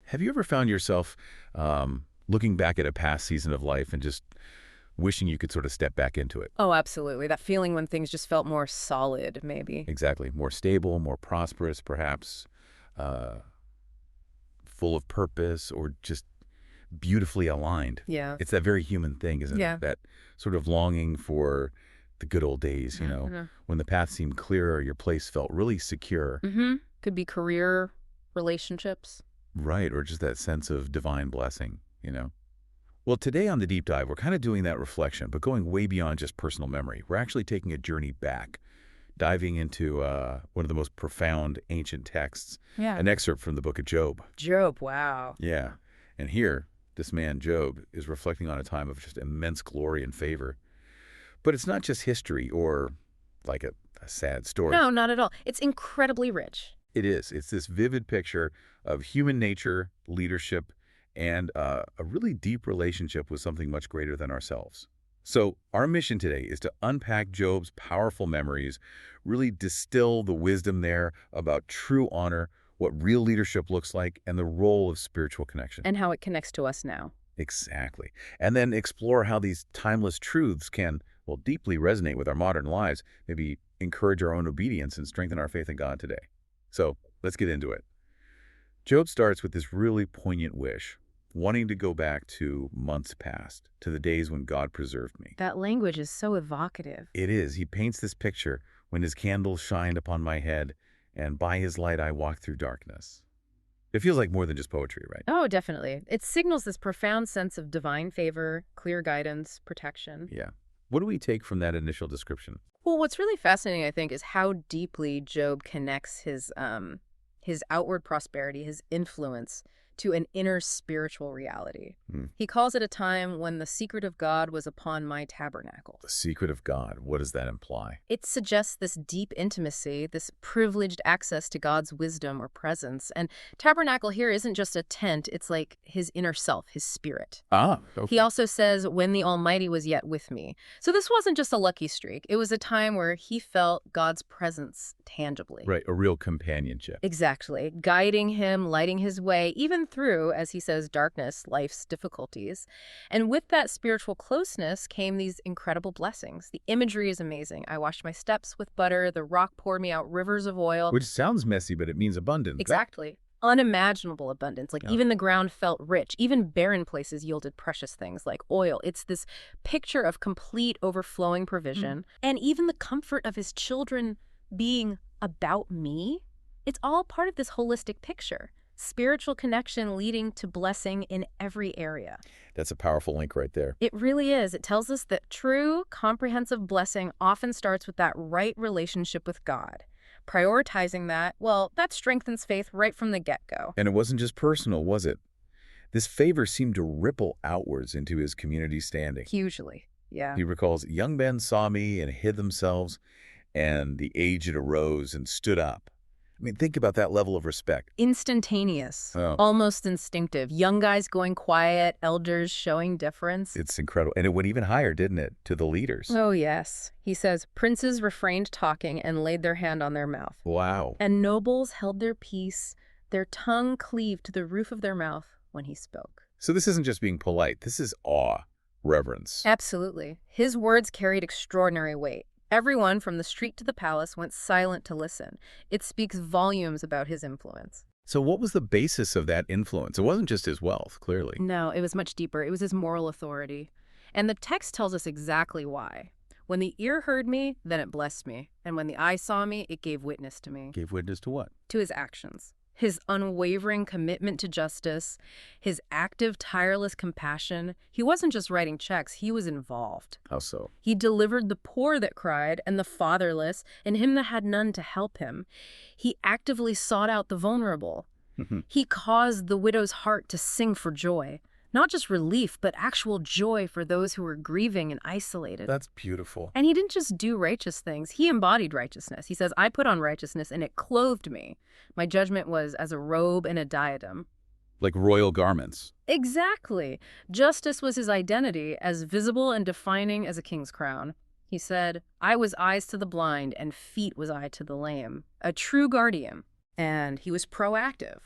Have you ever found yourself looking back at a past season of life and just wishing you could sort of step back into it? Oh, absolutely. That feeling when things just felt more solid, maybe. Exactly. More stable, more prosperous, perhaps, uh, full of purpose, or just beautifully aligned. Yeah. It's that very human thing, isn't it? Yeah. That sort of longing for the good old days, when the path seemed clearer, your place felt really secure. Mm-hmm. Could be career, relationships. Right, or just that sense of divine blessing. Well, today on the Deep Dive, we're kind of doing that reflection, but going way beyond just personal memory. We're actually taking a journey back, diving into one of the most profound ancient texts, Yeah. an excerpt from the book of Job. Job, wow. Yeah, and here, this man, Job, is reflecting on a time of just immense glory and favor. But it's not just history or like a sad story. No, not at all. It's incredibly rich. It is. It's this vivid picture of human nature, leadership, and a really deep relationship with something much greater than ourselves. So our mission today is to unpack Job's powerful memories, really distill the wisdom there about true honor, what real leadership looks like, and the role of spiritual connection. And how it connects to us now. Exactly. And then explore how these timeless truths can, well, deeply resonate with our modern lives, maybe encourage our own obedience and strengthen our faith in God today. So let's get into it. Job starts with this really poignant wish, wanting to go back to months past, to the days when God preserved me. That language is so evocative. It is. He paints this picture when his candle shined upon my head, and by his light I walked through darkness. It feels like more than just poetry, right? Oh, definitely. It signals this profound sense of divine favor, clear guidance, protection. Yeah. What do we take from that initial description? Well, what's really fascinating, I think, is how deeply Job connects his outward prosperity, his influence, to an inner spiritual reality. He calls it a time when the secret of God was upon my tabernacle. The secret of God. What does that imply? It suggests this deep intimacy, this privileged access to God's wisdom or presence. And tabernacle here isn't just a tent, it's like his inner self, his spirit. Ah, okay. He also says, when the Almighty was yet with me. So this wasn't just a lucky streak. It was a time where he felt God's presence tangibly. Right, a real companionship. Exactly. Guiding him, lighting his way, even through, as he says, darkness, life's difficulties. And with that spiritual closeness came these incredible blessings. The imagery is amazing. I washed my steps with butter. The rock poured me out rivers of oil. Which sounds messy, but it means abundant. Exactly. Unimaginable abundance. Like Yeah. even the ground felt rich. Even barren places yielded precious things like oil. It's this picture of complete overflowing provision. And even the comfort of his children being about me. It's all part of this holistic picture. Spiritual connection leading to blessing in every area. That's a powerful link right there. It really is. It tells us that true, comprehensive blessing often starts with that right relationship with God. Prioritizing that, well, that strengthens faith right from the get-go. And it wasn't just personal, was it? This favor seemed to ripple outwards into his community standing. Hugely, yeah. He recalls, young men saw me and hid themselves, and the aged arose and stood up. I mean, think about that level of respect. Instantaneous, Oh. almost instinctive. Young guys going quiet, elders showing deference. It's incredible. And it went even higher, didn't it, to the leaders? Oh, yes. He says, princes refrained talking and laid their hand on their mouth. Wow. And nobles held their peace, their tongue cleaved to the roof of their mouth when he spoke. So this isn't just being polite. This is awe, reverence. Absolutely. His words carried extraordinary weight. Everyone from the street to the palace went silent to listen. It speaks volumes about his influence. So what was the basis of that influence? It wasn't just his wealth, clearly. No, it was much deeper. It was his moral authority. And the text tells us exactly why. When the ear heard me, then it blessed me. And when the eye saw me, it gave witness to me. Gave witness to what? To his actions. His unwavering commitment to justice, his active, tireless compassion. He wasn't just writing checks, he was involved. How so? He delivered the poor that cried and the fatherless and him that had none to help him. He actively sought out the vulnerable. He caused the widow's heart to sing for joy. Not just relief, but actual joy for those who were grieving and isolated. That's beautiful. And he didn't just do righteous things. He embodied righteousness. He says, I put on righteousness and it clothed me. My judgment was as a robe and a diadem. Like royal garments. Exactly. Justice was his identity, as visible and defining as a king's crown. He said, I was eyes to the blind and feet was I to the lame. A true guardian. And he was proactive.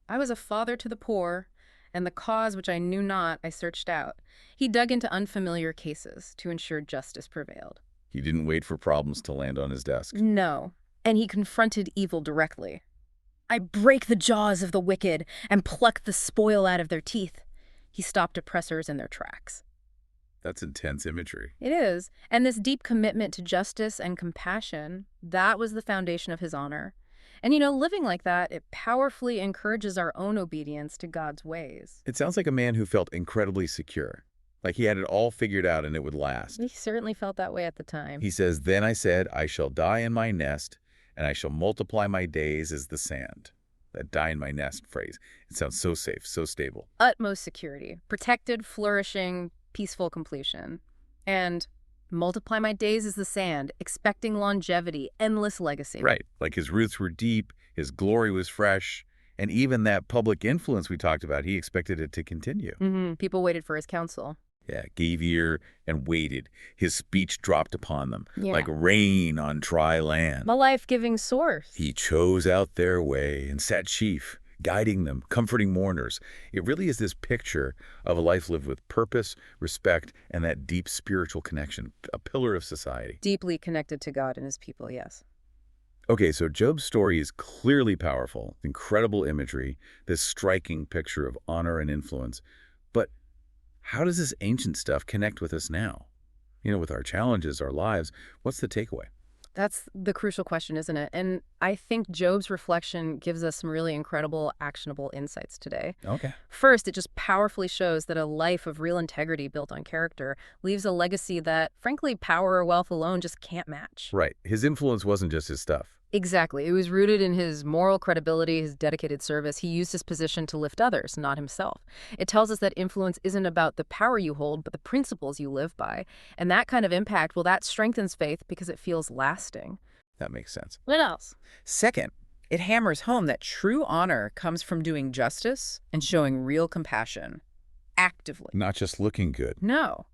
I was a father to the poor, and the cause which I knew not I searched out. He dug into unfamiliar cases to ensure justice prevailed. He didn't wait for problems to land on his desk. No, and he confronted evil directly. I break the jaws of the wicked and pluck the spoil out of their teeth. He stopped oppressors in their tracks. That's intense imagery. It is, and this deep commitment to justice and compassion, that was the foundation of his honor. And living like that, it powerfully encourages our own obedience to God's ways. It sounds like a man who felt incredibly secure, like he had it all figured out and it would last. He certainly felt that way at the time. He says, "Then I said, I shall die in my nest, and I shall multiply my days as the sand." That "die in my nest" phrase, it sounds so safe, so stable. Utmost security, protected, flourishing, peaceful completion. And multiply my days as the sand, expecting longevity, endless legacy. Right, like his roots were deep, his glory was fresh, and even that public influence we talked about, he expected it to continue. People waited for his counsel. Yeah, gave ear and waited. His speech dropped upon them, Yeah. like rain on dry land. A life-giving source. He chose out their way and sat chief, guiding them, comforting mourners. It really is this picture of a life lived with purpose, respect, and that deep spiritual connection, a pillar of society. Deeply connected to God and his people, yes. Okay, so Job's story is clearly powerful, incredible imagery, this striking picture of honor and influence. But how does this ancient stuff connect with us now? With our challenges, our lives, what's the takeaway? That's the crucial question, isn't it? And I think Job's reflection gives us some really incredible, actionable insights today. Okay. First, it just powerfully shows that a life of real integrity built on character leaves a legacy that, frankly, power or wealth alone just can't match. Right. His influence wasn't just his stuff. Exactly. It was rooted in his moral credibility, his dedicated service. He used his position to lift others, not himself. It tells us that influence isn't about the power you hold, but the principles you live by. And that kind of impact, well, that strengthens faith because it feels lasting. That makes sense. What else? Second, it hammers home that true honor comes from doing justice and showing real compassion, actively. Not just looking good. No.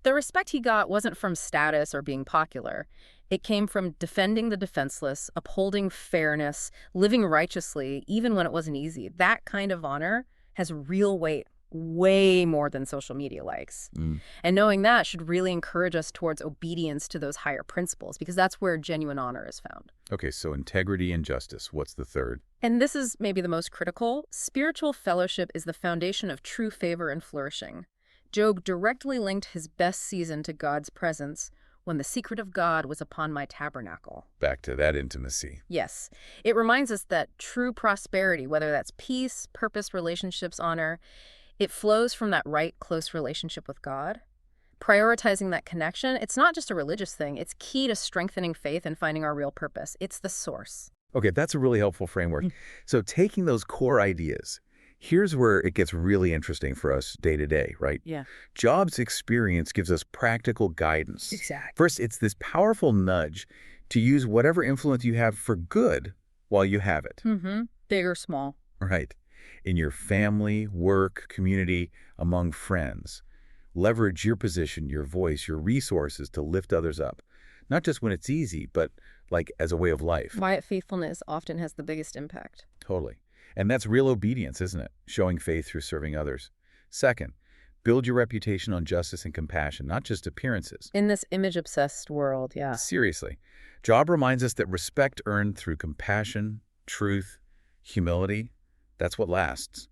The respect he got wasn't from status or being popular. It came from defending the defenseless, upholding fairness, living righteously, even when it wasn't easy. That kind of honor has real weight, way more than social media likes. And knowing that should really encourage us towards obedience to those higher principles, because that's where genuine honor is found. Okay, so integrity and justice. What's the third? And this is maybe the most critical. Spiritual fellowship is the foundation of true favor and flourishing. Job directly linked his best season to God's presence when the secret of God was upon my tabernacle. Back to that intimacy. Yes, it reminds us that true prosperity, whether that's peace, purpose, relationships, honor, it flows from that right, close relationship with God. Prioritizing that connection, it's not just a religious thing. It's key to strengthening faith and finding our real purpose. It's the source. Okay, that's a really helpful framework. So taking those core ideas, here's where it gets really interesting for us day to day, right? Yeah. Job's experience gives us practical guidance. Exactly. First, it's this powerful nudge to use whatever influence you have for good while you have it. Big or small. Right. In your family, work, community, among friends. Leverage your position, your voice, your resources to lift others up. Not just when it's easy, but like as a way of life. Quiet faithfulness often has the biggest impact. Totally. And that's real obedience, isn't it? Showing faith through serving others. Second, build your reputation on justice and compassion, not just appearances. In this image-obsessed world, yeah. Seriously. Job reminds us that respect earned through compassion, truth, humility, that's what lasts.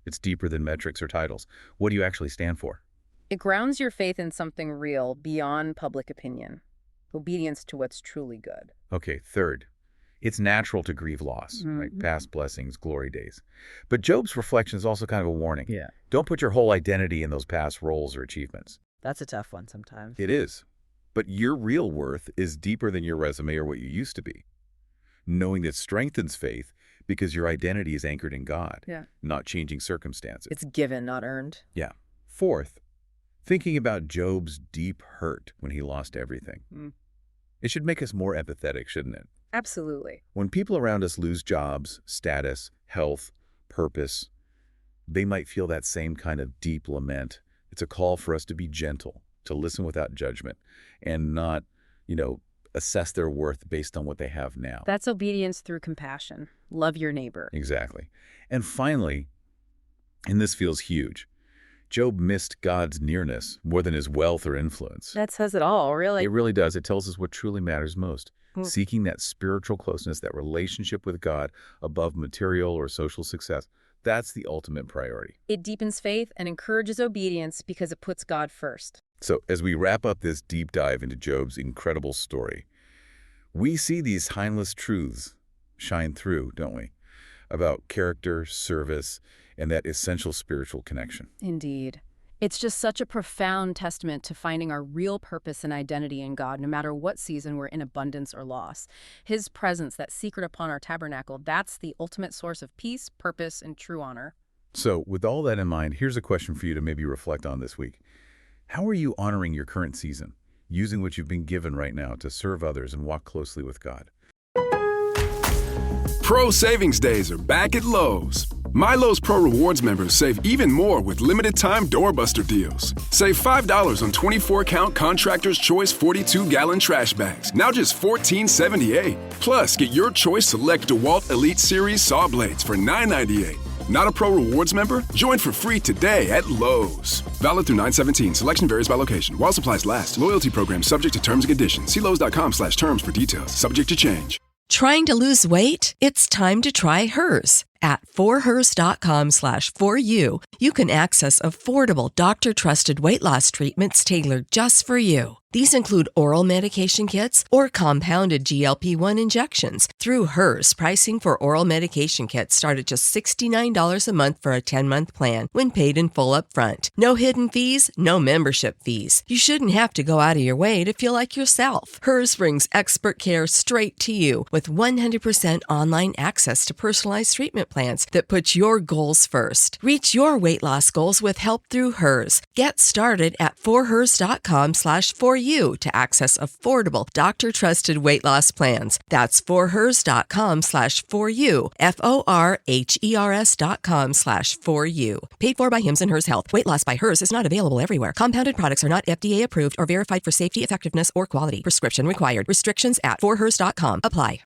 It's deeper than metrics or titles. What do you actually stand for? It grounds your faith in something real beyond public opinion. Obedience to what's truly good. Okay, third, it's natural to grieve loss, right? Past blessings, glory days. But Job's reflection is also kind of a warning. Yeah. Don't put your whole identity in those past roles or achievements. That's a tough one sometimes. It is. But your real worth is deeper than your resume or what you used to be. Knowing that strengthens faith because your identity is anchored in God, not changing circumstances. It's given, not earned. Yeah. Fourth, thinking about Job's deep hurt when he lost everything. It should make us more empathetic, shouldn't it? Absolutely. When people around us lose jobs, status, health, purpose, they might feel that same kind of deep lament. It's a call for us to be gentle, to listen without judgment, and not, assess their worth based on what they have now. That's obedience through compassion. Love your neighbor. Exactly. And finally, and this feels huge, Job missed God's nearness more than his wealth or influence. That says it all, really. It really does. It tells us what truly matters most. Hmm. Seeking that spiritual closeness, that relationship with God above material or social success, that's the ultimate priority. It deepens faith and encourages obedience because it puts God first. So as we wrap up this deep dive into Job's incredible story, we see these timeless truths shine through, don't we? About character, service, and that essential spiritual connection. Indeed. It's just such a profound testament to finding our real purpose and identity in God, no matter what season we're in, abundance or loss. His presence, that secret upon our tabernacle, that's the ultimate source of peace, purpose, and true honor. So with all that in mind, here's a question for you to maybe reflect on this week. How are you honoring your current season, using what you've been given right now to serve others and walk closely with God? Pro Savings Days are back at Lowe's. My Lowe's Pro Rewards members save even more with limited-time doorbuster deals. Save $5 on 24-count Contractor's Choice 42-gallon trash bags, now just $14.78. Plus, get your choice select DeWalt Elite Series saw blades for $9.98. Not a Pro Rewards member? Join for free today at Lowe's. Valid through 9/17. Selection varies by location. While supplies last. Loyalty program subject to terms and conditions. See Lowes.com/terms for details. Subject to change. Trying to lose weight? It's time to try Hers. At forhers.com/4u, you can access affordable, doctor-trusted weight loss treatments tailored just for you. These include oral medication kits or compounded GLP-1 injections. Through Hers, pricing for oral medication kits start at just $69 a month for a 10-month plan when paid in full up front. No hidden fees, no membership fees. You shouldn't have to go out of your way to feel like yourself. Hers brings expert care straight to you with 100% online access to personalized treatment plans that put your goals first. Reach your weight loss goals with help through Hers. Get started at forhers.com/4u to access affordable, doctor-trusted weight loss plans. That's forhers.com/4u, forhers.com/4u. Paid for by Hims and Hers Health. Weight loss by Hers is not available everywhere. Compounded products are not FDA approved or verified for safety, effectiveness, or quality. Prescription required. Restrictions at forhers.com apply.